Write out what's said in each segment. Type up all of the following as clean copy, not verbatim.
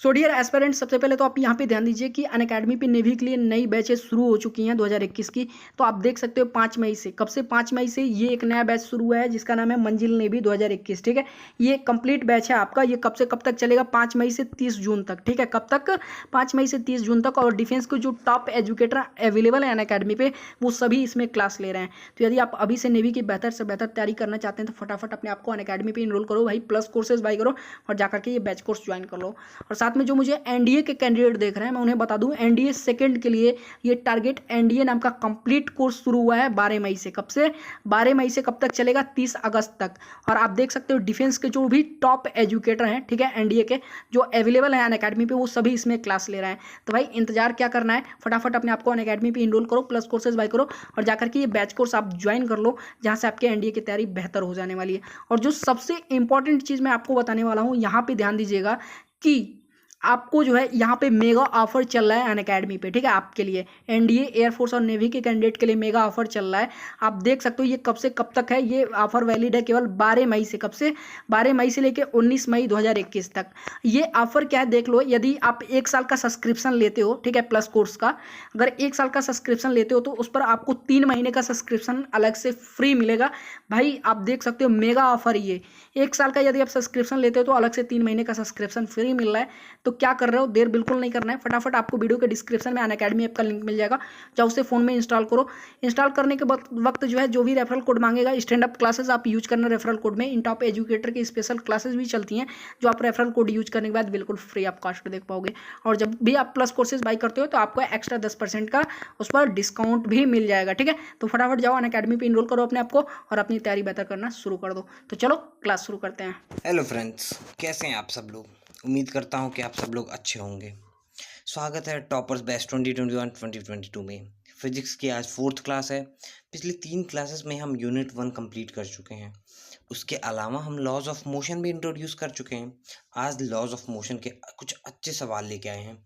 So dear aspirants, सबसे पहले तो आप यहाँ पे ध्यान दीजिए कि अनअकैडमी पे नेवी के लिए नई बैचेस शुरू हो चुकी हैं 2021 की। तो आप देख सकते हो 5 मई से, कब से 5 मई से ये एक नया बैच शुरू हुआ है जिसका नाम है मंजिल नेवी 2021। ठीक है, ये कंप्लीट बैच है आपका। ये कब से कब तक चलेगा? 5 मई से 30 जून तक। ठीक है, कब तक? 5 मई से 30 जून तक। और डिफेंस के जो टॉप एजुकेटर अवेलेबल है अनअकैडमी पे, वो सभी इसमें क्लास ले रहे हैं। तो यदि आप अभी से नेवी की बेहतर से बेहतर तैयारी करना चाहते हैं तो फटाफट अपने आप को अनअकैडमी पे इनरोल करो भाई, प्लस कोर्सेज बाई करो और जाकर के ये बैच कोर्स ज्वाइन कर लो। और साथ में जो मुझे एनडीए के कैंडिडेट देख रहे हैं, मैं उन्हें बता दूं, एनडीए सेकंड के लिए ये टारगेट एनडीए नाम का कंप्लीट कोर्स शुरू हुआ है 12 मई से। कब से? 12 मई से कब तक चलेगा? 30 अगस्त तक। और आप देख सकते हो डिफेंस के जो भी टॉप एजुकेटर हैं, ठीक है, एनडीए के जो अवेलेबल हैं अनअकैडमी पे, वो सभी इसमें क्लास ले रहे हैं। तो भाई इंतजार क्या करना है, फटाफट अपने आपको अनअकैडमी पे इनरोल करो, प्लस कोर्सेज बाय करो और जाकर के ये बैच कोर्स आप ज्वाइन कर लो, जहाँ से आपके एनडीए की तैयारी बेहतर हो जाने वाली है। और जो सबसे इंपॉर्टेंट चीज़ मैं आपको बताने वाला हूँ, यहाँ पे ध्यान दीजिएगा कि आपको जो है यहाँ पे मेगा ऑफर चल रहा है अनअकैडमी पे। ठीक है, आपके लिए एनडीए, एयरफोर्स और नेवी के कैंडिडेट के लिए मेगा ऑफर चल रहा है। आप देख सकते हो ये कब से कब तक है। ये ऑफर वैलिड है केवल 12 मई से। कब से? 12 मई से लेकर 19 मई 2021 तक। ये ऑफर क्या है देख लो। यदि आप 1 साल का सब्सक्रिप्शन लेते हो, ठीक है, प्लस कोर्स का, अगर 1 साल का सब्सक्रिप्शन लेते हो तो उस पर आपको 3 महीने का सब्सक्रिप्शन अलग से फ्री मिलेगा। भाई आप देख सकते हो मेगा ऑफर ये। 1 साल का यदि आप सब्सक्रिप्शन लेते हो तो अलग से 3 महीने का सब्सक्रिप्शन फ्री मिल रहा है। तो क्या कर रहे हो, देर बिल्कुल नहीं करना है। फटाफट आपको वीडियो के डिस्क्रिप्शन में अनअकैडमी ऐप का लिंक मिल जाएगा, चाहे उसे फोन में इंस्टॉल करो। इंस्टॉल करने के वक्त जो है जो भी रेफरल कोड मांगेगा, स्टैंड अप क्लासेस आप यूज करना रेफरल कोड में। इन टॉप एजुकेटर की स्पेशल क्लासेस भी चलती हैं जो आप रेफरल कोड यूज करने के बाद बिल्कुल फ्री ऑफ कॉस्ट देख पाओगे। और जब भी आप प्लस कोर्सेज बाई करते हो तो आपको एक्स्ट्रा 10% का उस पर डिस्काउंट भी मिल जाएगा। ठीक है, तो फटाफट जाओ अनअकैडमी पे इनरोल करो अपने आपको और अपनी तैयारी बेहतर करना शुरू कर दो। तो चलो क्लास शुरू करते हैं। हेलो फ्रेंड्स, कैसे हैं आप सब लोग। उम्मीद करता हूं कि आप सब लोग अच्छे होंगे। स्वागत है टॉपर्स बेस्ट 2021-2022 में। फिजिक्स की आज 4th क्लास है। पिछली 3 क्लासेस में हम यूनिट 1 कंप्लीट कर चुके हैं। उसके अलावा हम लॉज ऑफ मोशन भी इंट्रोड्यूस कर चुके हैं। आज लॉज ऑफ मोशन के कुछ अच्छे सवाल लेके आए हैं।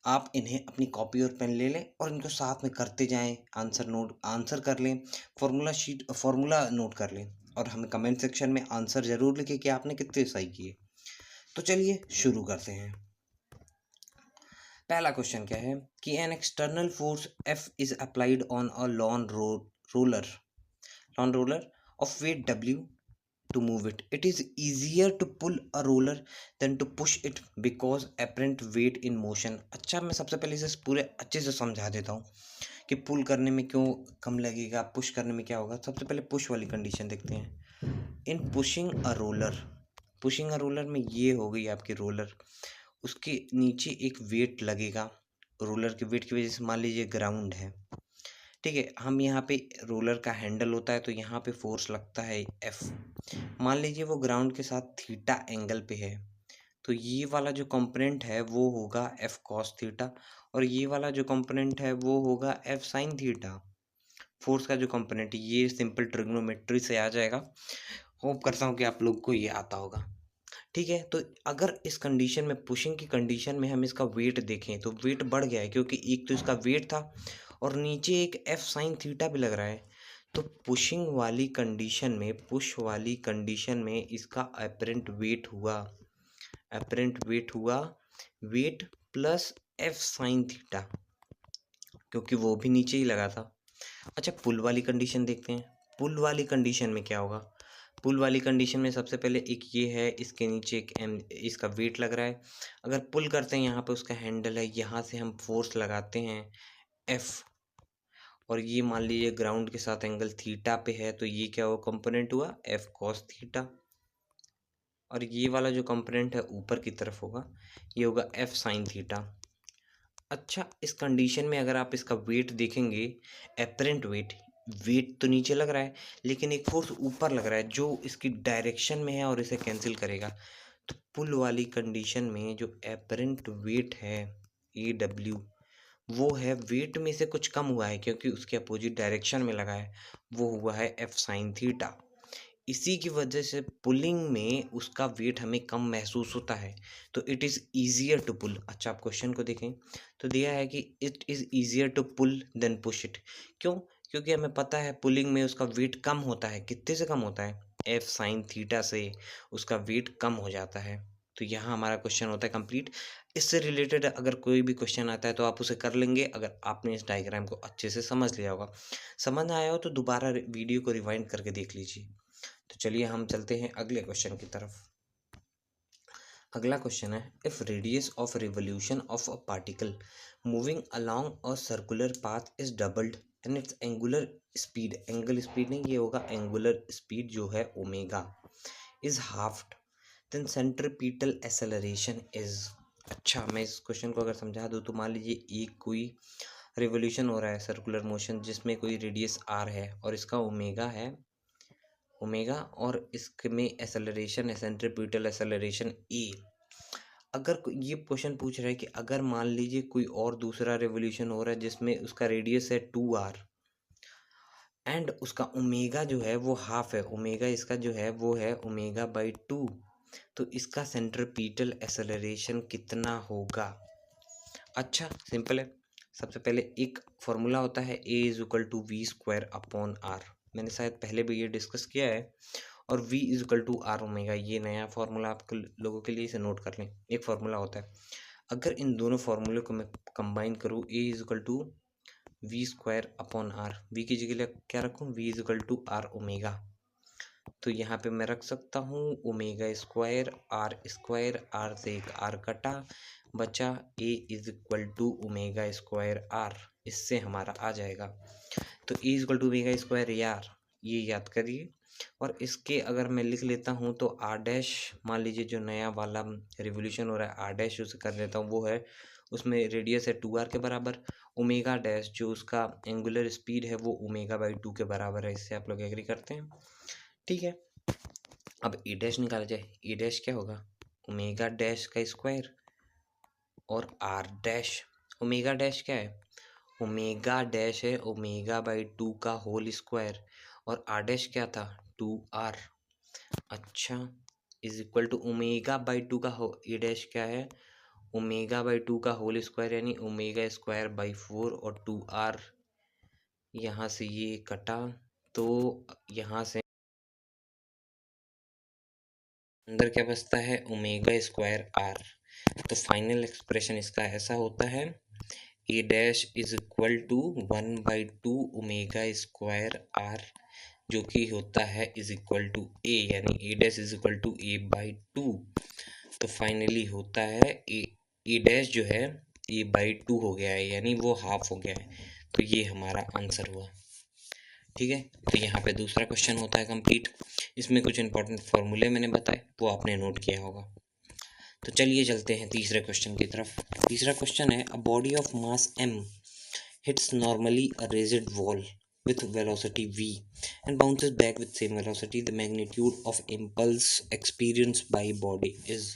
आप इन्हें अपनी कॉपी और पेन ले लें और इनको साथ में करते जाएं। आंसर कर लें, फॉर्मूला नोट कर लें और हमें कमेंट सेक्शन में आंसर ज़रूर लिखें कि आपने कितने सही किए। तो चलिए शुरू करते हैं। पहला क्वेश्चन क्या है कि an external force F is applied on a lawn roller of weight W to move it. It is easier to pull a roller than to push it because apparent weight in motion. अच्छा, मैं सबसे पहले इसे पूरे अच्छे से समझा देता हूँ कि पुल करने में क्यों कम लगेगा, पुश करने में क्या होगा। सबसे पहले पुश वाली कंडीशन देखते हैं। इन पुशिंग अ रोलर में ये हो गई आपकी रोलर, उसके नीचे एक वेट लगेगा। रोलर के वेट की वजह से मान लीजिए ग्राउंड है, ठीक है। हम यहाँ पे रोलर का हैंडल होता है तो यहाँ पे फोर्स लगता है F। मान लीजिए वो ग्राउंड के साथ थीटा एंगल पे है, तो ये वाला जो कंपोनेंट है वो होगा F cos थीटा और ये वाला जो कंपोनेंट है वो होगा F sin थीटा। फोर्स का जो कंपोनेंट, ये सिंपल ट्रिग्नोमेट्री से आ जाएगा। होप करता हूँ कि आप लोग को ये आता होगा, ठीक है। तो अगर इस कंडीशन में, पुशिंग की कंडीशन में, हम इसका वेट देखें तो वेट बढ़ गया है क्योंकि एक तो इसका वेट था और नीचे एक F sin थीटा भी लग रहा है। तो पुश वाली कंडीशन में इसका अपरेंट वेट हुआ weight plus F sin theta, क्योंकि वो भी नीचे ही लगा था। अच्छा, पुल वाली कंडीशन देखते हैं। पुल वाली कंडीशन में क्या होगा। पुल वाली कंडीशन में सबसे पहले एक ये है, इसके नीचे एक इसका वेट लग रहा है। अगर पुल करते हैं, यहाँ पे उसका हैंडल है, यहाँ से हम फोर्स लगाते हैं F और ये मान लीजिए ग्राउंड के साथ एंगल थीटा पे है, तो ये क्या हुआ, कंपोनेंट हुआ F cos थीटा। और ये वाला जो कंपोनेंट है ऊपर की तरफ होगा, ये होगा F sin थीटा। अच्छा, इस कंडीशन में अगर आप इसका वेट देखेंगे, एपरेंट वेट तो नीचे लग रहा है लेकिन एक फोर्स ऊपर लग रहा है जो इसकी डायरेक्शन में है और इसे कैंसिल करेगा। तो पुल वाली कंडीशन में जो एपरेंट वेट है AW, वो है वेट में से कुछ कम हुआ है क्योंकि उसके अपोजिट डायरेक्शन में लगा है, वो हुआ है F sin थीटा। इसी की वजह से पुलिंग में उसका वेट हमें कम महसूस होता है, तो it is easier to pull. अच्छा, आप क्वेश्चन को देखें तो दिया है कि it is easier to pull than push it. क्यों? क्योंकि हमें पता है पुलिंग में उसका वेट कम होता है। कितने से कम होता है? F sin थीटा से उसका वेट कम हो जाता है। तो तो यहाँ हमारा क्वेश्चन होता है कंप्लीट। इससे रिलेटेड अगर कोई भी क्वेश्चन आता है तो आप उसे कर लेंगे, अगर आपने इस डायग्राम को अच्छे से समझ लिया होगा। समझ ना आया हो तो दोबारा वीडियो को रिवाइंड करके देख लीजिए। तो चलिए हम चलते हैं अगले क्वेश्चन की तरफ। अगला क्वेश्चन है, if radius of revolution of a particle moving along a circular path is doubled and its angular speed, angle speed नहीं, ये होगा एंगुलर स्पीड जो है omega, is halved, then centripetal acceleration is. अच्छा, मैं इस क्वेश्चन को अगर समझा दूँ तो मान लीजिए एक कोई रिवोल्यूशन हो रहा है सर्कुलर मोशन जिसमें कोई रेडियस आर है और इसका ओमेगा है, ओमेगा, और इसमें एक्सेलरेशन है सेंट्रीपिटल एक्सेलरेशन ए। अगर ये क्वेश्चन पूछ रहा है कि अगर मान लीजिए कोई और दूसरा रिवोल्यूशन हो रहा है जिसमें उसका रेडियस है 2r एंड उसका ओमेगा जो है वो हाफ है, ओमेगा इसका जो है वो है ओमेगा बाई 2, तो इसका सेंट्रीपिटल एक्सेलरेशन कितना होगा। अच्छा सिंपल है, सबसे पहले एक फॉर्मूला होता है A is equal to V square upon R, मैंने शायद पहले भी ये डिस्कस किया है, और v is equal to are omega, ये नया फार्मूला आप लोगों के लिए इसे नोट कर लें। एक फार्मूला होता है, अगर इन दोनों फार्मूले को मैं कंबाइन करूँ, A is equal to V square upon R, V की जगह क्या रखूँ, V is equal to are omega, तो यहाँ पे मैं रख सकता हूँ ओमेगा स्क्वायर, आर से एक आर कटा, बचा A is equal to omega square R, इससे हमारा आ जाएगा। तो A is equal to omega square यार, ये याद करिए, और इसके अगर मैं लिख लेता हूँ तो आर डैश, मान लीजिए जो नया वाला रिवोल्यूशन हो रहा है आर डैश उसे कर लेता हूँ, वो है उसमें रेडियस है 2r के बराबर, ओमेगा डैश जो उसका एंगुलर स्पीड है वो ओमेगा बाई 2 के बराबर है। इससे आप लोग एग्री करते हैं, ठीक है। अब ए डैश निकाला जाए, ए डैश क्या होगा, ओमेगा डैश का स्क्वायर, और आर डैश, ओमेगा डैश क्या है, ओमेगा डैश है ओमेगा बाई 2 का होल स्क्वायर, और आर डैश क्या था 2r। अच्छा, is equal to omega by 2 का हो, ए डैश क्या है ओमेगा बाई 2 का होल स्क्वायर यानी ओमेगा स्क्वायर बाई 4, और 2r, यहाँ से ये कटा, तो यहाँ से अंदर क्या बचता है ओमेगा स्क्वायर आर, तो फाइनल एक्सप्रेशन इसका ऐसा होता है, A dash is equal to 1/2 omega square R, जो कि होता है इज इक्वल टू ए, यानी A dash is equal to A by 2, तो फाइनली होता है ए डैश जो है ए बाई 2 हो गया है, यानी वो हाफ हो गया है, तो ये हमारा आंसर हुआ, ठीक है। तो यहाँ पे दूसरा क्वेश्चन होता है कंप्लीट, इसमें कुछ इंपॉर्टेंट फॉर्मूले मैंने बताए वो आपने नोट किया होगा। तो चलिए चलते हैं तीसरे क्वेश्चन की तरफ। तीसरा क्वेश्चन है, a body of mass m hits normally a raised wall with velocity v and bounces back with same velocity, the magnitude of impulse experienced by body is।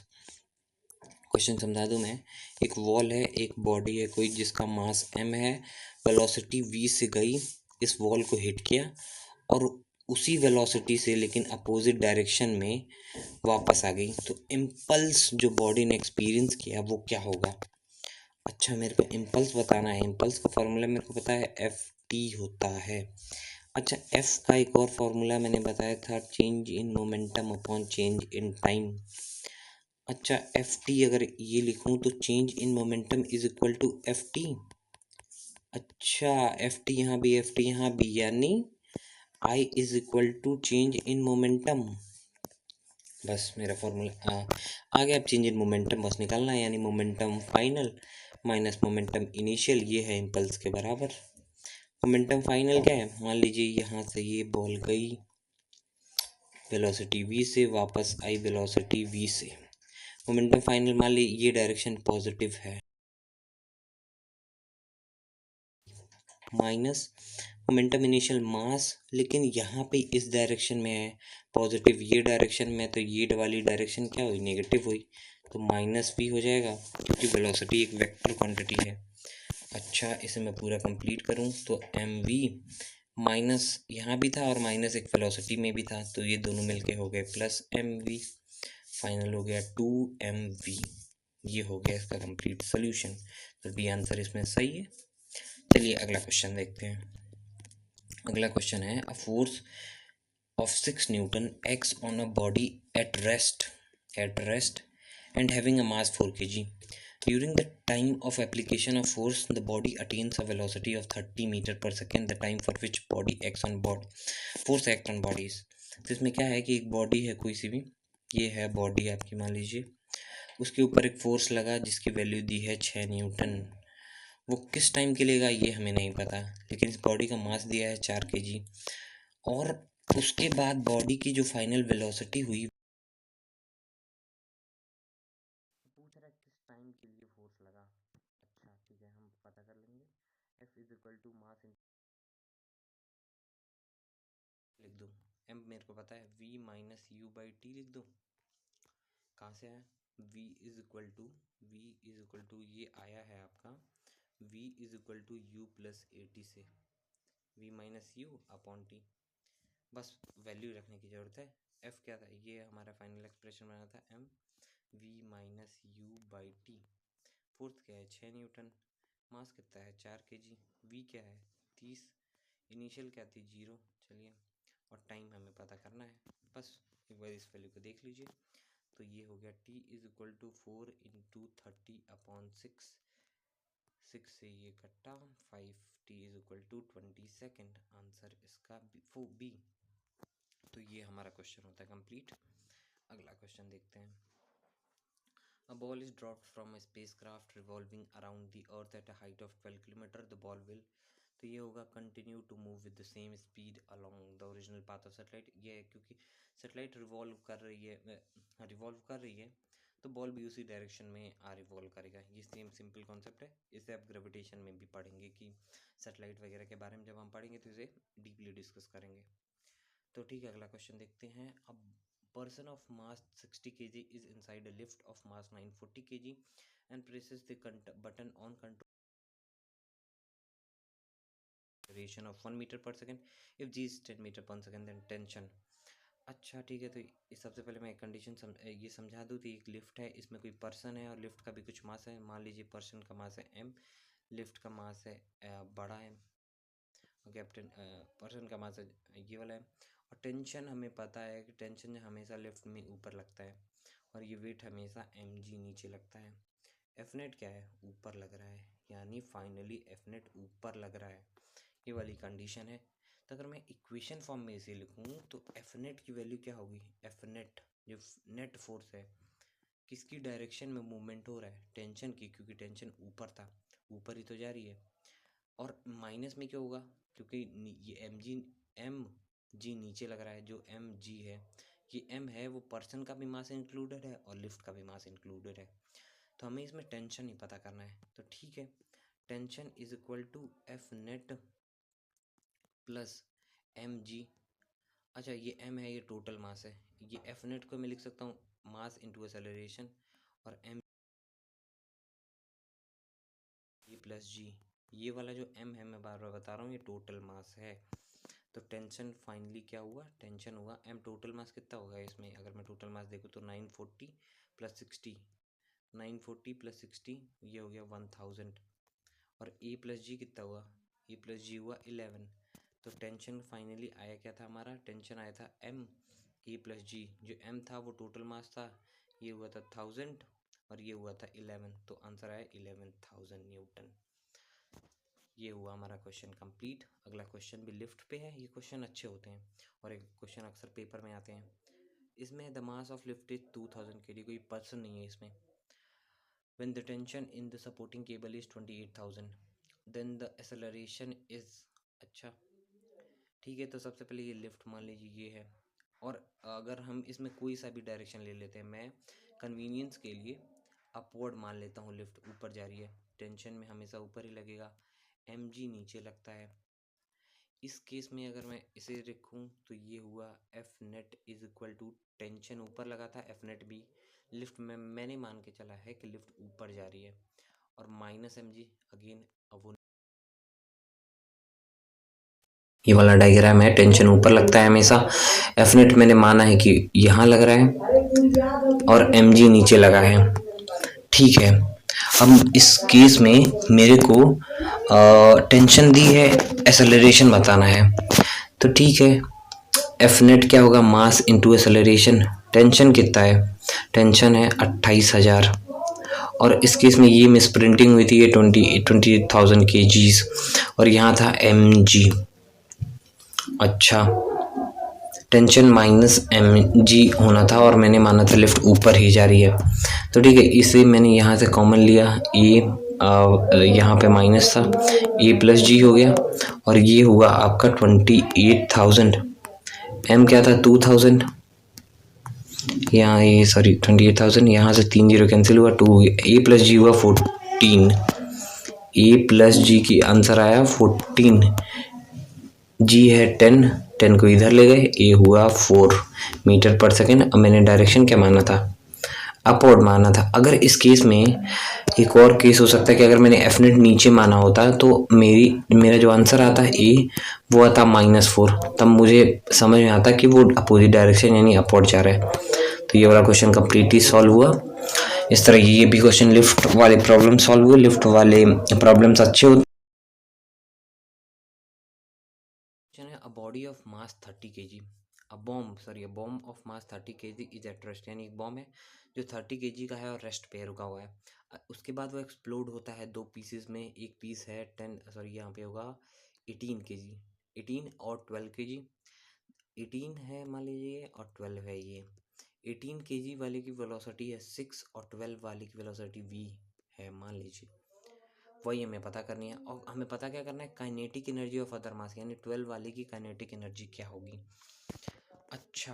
Question समझा दूं मैं, एक वॉल है, एक बॉडी है कोई जिसका मास m है, वेलोसिटी v से गई, इस वॉल को हिट किया, और उसी वेलोसिटी से लेकिन अपोजिट डायरेक्शन में वापस आ गई, तो इम्पल्स जो बॉडी ने एक्सपीरियंस किया वो क्या होगा। अच्छा, मेरे को इम्पल्स बताना है, इम्पल्स का फॉर्मूला मेरे को पता है एफ टी होता है। अच्छा, एफ का एक और फॉर्मूला मैंने बताया था, change in momentum upon change in time. अच्छा, एफ टी अगर ये लिखूं तो change in momentum is equal to F T. अच्छा, एफ टी यहाँ भी, एफ टी यहाँ भी, यानी I is equal to change in momentum, बस मेरा फॉर्मूला आ गया। अब चेंज इन मोमेंटम बस निकालना है, यानी momentum final minus momentum initial, ये है इम्पल्स के बराबर। मोमेंटम फाइनल क्या है, मान लीजिए यहाँ से ये बॉल गई वेलोसिटी v से, वापस आई वेलोसिटी v से, मोमेंटम फाइनल मान ली ये डायरेक्शन पॉजिटिव है, माइनस मोमेंटम इनिशियल मास, लेकिन यहाँ पे इस डायरेक्शन में है पॉजिटिव, ये डायरेक्शन में, तो ये वाली डायरेक्शन क्या हुई, नेगेटिव हुई, तो माइनस v हो जाएगा, क्योंकि वेलोसिटी एक वेक्टर क्वांटिटी है। अच्छा, इसे मैं पूरा कंप्लीट करूँ तो एम वी माइनस यहाँ भी था और माइनस एक वेलोसिटी में भी था, तो ये दोनों मिलके हो गए प्लस एम वी, फाइनल हो गया 2mv, ये हो गया इसका कंप्लीट सोल्यूशन, तो बी आंसर इसमें सही है। चलिए अगला क्वेश्चन देखते हैं। अगला क्वेश्चन है, a force of 6 Newton acts on a body at rest and having a mass 4 kg. During the time of application of force, the body attains a velocity of 30 meter per second, the time for which body acts on board force act on bodies. तो इसमें क्या है कि एक body है कोई सी भी, ये है बॉडी आपकी मान लीजिए, उसके ऊपर एक फोर्स लगा जिसकी वैल्यू दी है 6 न्यूटन। वो किस टाइम के लेगा ये हमें नहीं पता, लेकिन इस बॉडी का मास दिया है 4 kg, और उसके बाद बॉडी की जो फाइनल वेलोसिटी हुई, पूछ रहा है किस टाइम के लिए फोर्स लगा। अच्छा ठीक है, हम पता कर लेंगे। F is equal to mass, लिख दो m मेरे को पता है v minus u by t, लिख दो। कहाँ से आया? v इज इक्वल टू ये आया है आपका v is equal to u plus a t से, v minus u upon t, बस वैल्यू रखने की ज़रूरत है। f क्या था? ये हमारा फाइनल एक्सप्रेशन बना था m v minus u by T. Force क्या है? 6 न्यूटन। मास कितना है? 4 kg। v क्या है? 30। इनिशियल क्या थी? 0। चलिए, और टाइम हमें पता करना है, बस एक बार इस वैल्यू को देख लीजिए। तो ये हो गया t is equal to 4 into 30 upon 6, 6 से ये कट्टा 5, t is equal to 20 second. Answer इसका बी। तो ये हमारा क्वेश्चन होता है कंप्लीट। अगला क्वेश्चन देखते हैं। A ball is dropped from a spacecraft revolving around the earth at a height of 12 km. The ball will, तो ये होगा continue to move with the same speed along the original path of satellite। ये है क्योंकि satellite revolve कर रही है तो बॉल भी उसी डायरेक्शन में रिवॉल्व करेगा। ये सेम सिंपल कॉन्सेप्ट है, इसे आप ग्रेविटेशन में भी पढ़ेंगे कि सैटेलाइट वगैरह के बारे में जब हम पढ़ेंगे तो इसे डीपली डिस्कस करेंगे। तो ठीक है, अगला क्वेश्चन देखते हैं। अब person of mass 60 kg is inside a lift of mass 940 kg and presses the button on control acceleration of 1 meter per second. If g is 10 meter per second, then tension। अच्छा ठीक है, तो इस सबसे पहले मैं एक कंडीशन ये समझा दूँ। तो एक लिफ्ट है, इसमें कोई पर्सन है और लिफ्ट का भी कुछ मास है। मान लीजिए पर्सन का मास है m, लिफ्ट का मास है बड़ा m, कैप्टन पर्सन का मास है ये वाला है, और टेंशन हमें पता है कि टेंशन हमेशा लिफ्ट में ऊपर लगता है और ये वेट हमेशा mg नीचे लगता है। एफ नेट क्या है? ऊपर लग रहा है, यानी फाइनली एफ नेट ऊपर लग रहा है, ये वाली कंडीशन है। तो अगर मैं इक्वेशन फॉर्म में इसे लिखूँ तो एफ नेट की वैल्यू क्या होगी? एफ नेट जो नेट फोर्स है, किसकी डायरेक्शन में मूवमेंट हो रहा है? टेंशन की, क्योंकि टेंशन ऊपर था, ऊपर ही तो जा रही है। और माइनस में क्या होगा? क्योंकि ये एम जी नीचे लग रहा है, जो एम जी है, ये एम है वो पर्सन का भी मास इंक्लूडेड है और लिफ्ट का भी मास इंक्लूडेड है। तो हमें इसमें टेंशन ही पता करना है। तो ठीक है, tension is equal to F net plus m g. अच्छा, ये एम है, ये टोटल मास है। ये एफ नेट को मैं लिख सकता हूँ मास इंटू एक्सेलरेशन, और एम जी प्लस जी, ये वाला जो एम है मैं बार बार बता रहा हूँ ये टोटल मास है। तो टेंशन फाइनली क्या हुआ? टेंशन हुआ एम। टोटल मास कितना होगा इसमें? अगर मैं टोटल मास देखूँ तो 940 प्लस 60, 940 प्लस 60 ये हो गया 1000, और ए प्लस जी कितना हुआ? ए प्लस जी हुआ 11। तो टेंशन फाइनली आया क्या था हमारा? टेंशन आया था एम ए प्लस जी। जो एम था वो टोटल मास था, ये हुआ था 1000 और ये हुआ था 11, तो आंसर आया 11,000 न्यूटन। ये हुआ हमारा क्वेश्चन कंप्लीट। अगला क्वेश्चन भी लिफ्ट पे है। ये क्वेश्चन अच्छे होते हैं और एक क्वेश्चन अक्सर पेपर में आते हैं। इसमें the mass of lift is 2000 kg, कोई पर्सन नहीं है इसमें। When the tension in the supporting cable is 28,000 then the acceleration is. अच्छा ठीक है, तो सबसे पहले ये लिफ्ट मान लीजिए ये है, और अगर हम इसमें कोई सा भी डायरेक्शन ले लेते हैं, मैं कन्वीनियंस के लिए अपवर्ड मान लेता हूँ, लिफ्ट ऊपर जा रही है, टेंशन में हमेशा ऊपर ही लगेगा, mg नीचे लगता है। इस केस में अगर मैं इसे रखूँ तो ये हुआ F net is equal to, tension ऊपर लगा था, एफ नेट भी लिफ्ट में मैंने मान के चला है कि लिफ्ट ऊपर जा रही है, और माइनस mg अगेन। अब वो ये वाला डायग्राम है, टेंशन ऊपर लगता है हमेशा, एफ नेट मैंने माना है कि यहाँ लग रहा है और mg नीचे लगा है। ठीक है, अब इस केस में मेरे को टेंशन दी है, एक्सेलरेशन बताना है। तो ठीक है, एफ नेट क्या होगा? मास इंटू एक्सेलरेशन, टेंशन कितना है? टेंशन है 28,000 और इस केस में ये मिस प्रिंटिंग हुई थी, ये 28,000 kgs और यहाँ था mg। अच्छा, टेंशन माइनस mg होना था और मैंने माना था लिफ्ट ऊपर ही जा रही है, तो ठीक है, इसे मैंने यहाँ से कॉमन लिया, ये यहाँ पे माइनस था, a प्लस जी हो गया और ये हुआ आपका 28,000। m क्या था 2,000, यहाँ ये सॉरी 28,000, यहाँ से 3 जीरो कैंसिल हुआ, 2 हो गया, a प्लस जी हुआ 14, a प्लस जी की आंसर आया 14, जी है 10, 10 को इधर ले गए, a हुआ 4 मीटर पर सेकेंड। अब मैंने डायरेक्शन क्या माना था? अपवर्ड माना था। अगर इस केस में एक और केस हो सकता है कि अगर मैंने एफ नेट नीचे माना होता तो मेरा जो आंसर आता है ए वो आता -4, तब मुझे समझ में आता कि वो अपोजिट डायरेक्शन यानी अपवर्ड जा रहा है। तो ये वाला क्वेश्चन कम्प्लीटली सॉल्व हुआ। इस तरह ये भी क्वेश्चन लिफ्ट वाले प्रॉब्लम सॉल्व हुए। लिफ्ट वाले प्रॉब्लम्स अच्छे होते हैं। A body of mass 30 kg, a bomb of mass 30 kg is at rest, यानी एक बॉम्ब है जो 30 kg का है और रेस्ट पे रुका हुआ है। उसके बाद वो एक्सप्लोड होता है 2 पीसेस में, एक पीस है 10 यहाँ पे होगा 18 kg, 18 और 12 kg, 18 है मान लीजिए और 12 है ये। 18 kg वाले की वेलोसिटी है 6 और 12 वाले की वेलोसिटी v है मान लीजिए। वही हमें पता करनी है और हमें पता क्या करना है, काइनेटिक एनर्जी ऑफ अदर मास, यानी 12 वाले की काइनेटिक एनर्जी क्या होगी। अच्छा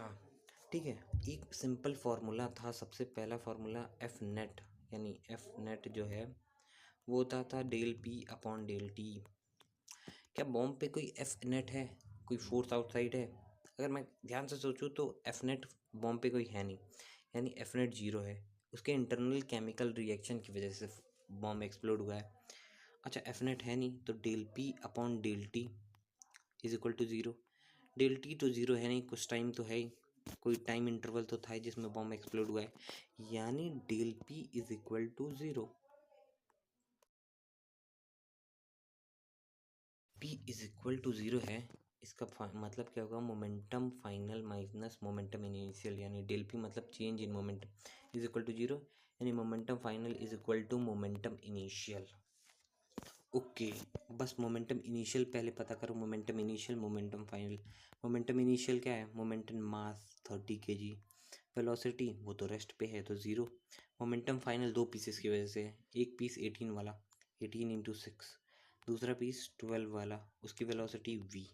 ठीक है, एक सिंपल फार्मूला था, सबसे पहला फार्मूला एफ नेट, यानी एफ नेट जो है वो होता था del P upon del T. क्या बॉम्ब पे कोई एफ नेट है, कोई फोर्स आउटसाइड है? अगर मैं ध्यान से सोचूं तो एफ नेट बॉम्ब पे कोई है नहीं, यानी एफ नेट जीरो है, उसके इंटरनल केमिकल रिएक्शन की वजह से बॉम्ब एक्सप्लोड हुआ है। अच्छा एफ नेट है नहीं तो del P upon del T is equal to zero. Del T तो ज़ीरो है नहीं, कुछ टाइम तो है ही, कोई टाइम इंटरवल तो था ही जिसमें बॉम्ब एक्सप्लोड हुआ है, यानी del P is equal to zero. P is equal to zero है, इसका मतलब क्या होगा, momentum final minus momentum initial, यानी डेल पी मतलब change in momentum is equal to zero, यानी momentum final is equal to momentum initial. Okay बस momentum initial पहले पता करो, momentum initial momentum final. Momentum initial क्या है, मोमेंटम मास 30 kg, वेलोसिटी वो तो रेस्ट पे है तो ज़ीरो। मोमेंटम फाइनल दो पीसेस की वजह से, एक पीस 18 वाला 18 इंटू 6, दूसरा पीस 12 वाला उसकी वेलोसिटी v।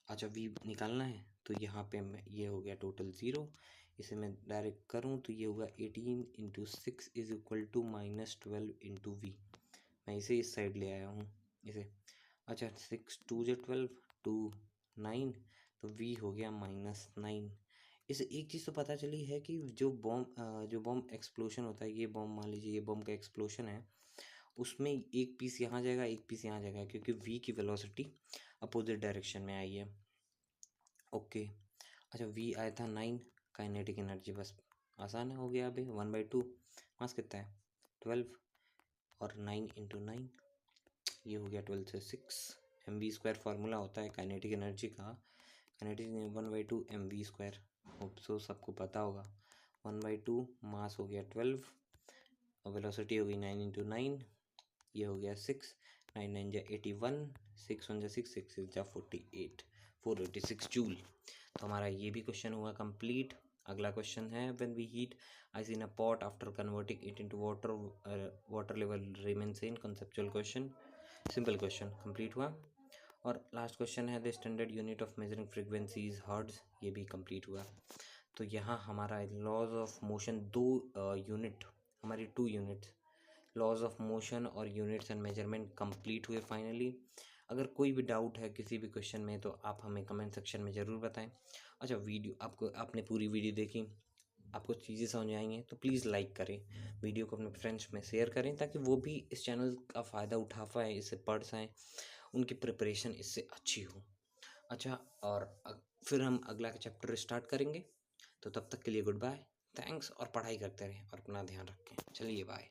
अच्छा v निकालना है तो यहाँ पे मैं ये हो गया टोटल ज़ीरो, इसे मैं डायरेक्ट करूँ तो ये होगा 18 into 6 is equal to -12 into v. मैं इसे इस साइड ले आया हूँ इसे। अच्छा 6 2 जो 12 2 9, तो v हो गया -9। इसे एक चीज़ तो पता चली है कि जो बॉम्ब एक्सप्लोशन होता है, ये बॉम्ब मान लीजिए ये बॉम्ब का एक्सप्लोशन है, उसमें एक पीस यहाँ जाएगा एक पीस यहाँ जाएगा, क्योंकि v की वेलोसिटी अपोजिट डायरेक्शन में आई है। ओके अच्छा v आया था 9, काइनेटिक एनर्जी बस आसान हो गया, अभी 1/2 मास कितना है 12 और 9 इंटू 9 ये हो गया 12 से 6 mv² फार्मूला होता है काइनेटिक एनर्जी का, काइनेटिक 1/2 mv², होप सो सबको पता होगा। 1/2 मास हो गया 12 और वेलोसिटी हो गई 9 इंटू 9, ये हो गया 6, 9 9 जा 81, 6 1 जा 6 6 6 जा 48, 486 जूल। तो हमारा ये भी क्वेश्चन हुआ कंप्लीट। अगला क्वेश्चन है, when we heat ice in a pot after converting it into water, water level remain same, conceptual question, simple question complete हुआ। और लास्ट क्वेश्चन है, the standard unit of measuring frequency is hertz, ये भी complete हुआ। तो यहाँ हमारा laws of motion दो यूनिट, हमारी 2 यूनिट्स लॉज ऑफ मोशन और यूनिट्स एंड मेजरमेंट कंप्लीट हुए फाइनली। अगर कोई भी डाउट है किसी भी क्वेश्चन में तो आप हमें कमेंट सेक्शन में ज़रूर बताएं। अच्छा वीडियो आपने पूरी वीडियो देखी, आपको चीज़ें समझ आई हैं तो प्लीज़ लाइक करें, वीडियो को अपने फ्रेंड्स में शेयर करें ताकि वो भी इस चैनल का फ़ायदा उठा पाएँ, इससे पढ़ पाएँ, उनकी प्रिपरेशन इससे अच्छी हो। अच्छा और फिर हम अगला चैप्टर स्टार्ट करेंगे, तो तब तक के लिए गुड बाय, थैंक्स और पढ़ाई करते रहें और अपना ध्यान रखें। चलिए बाय।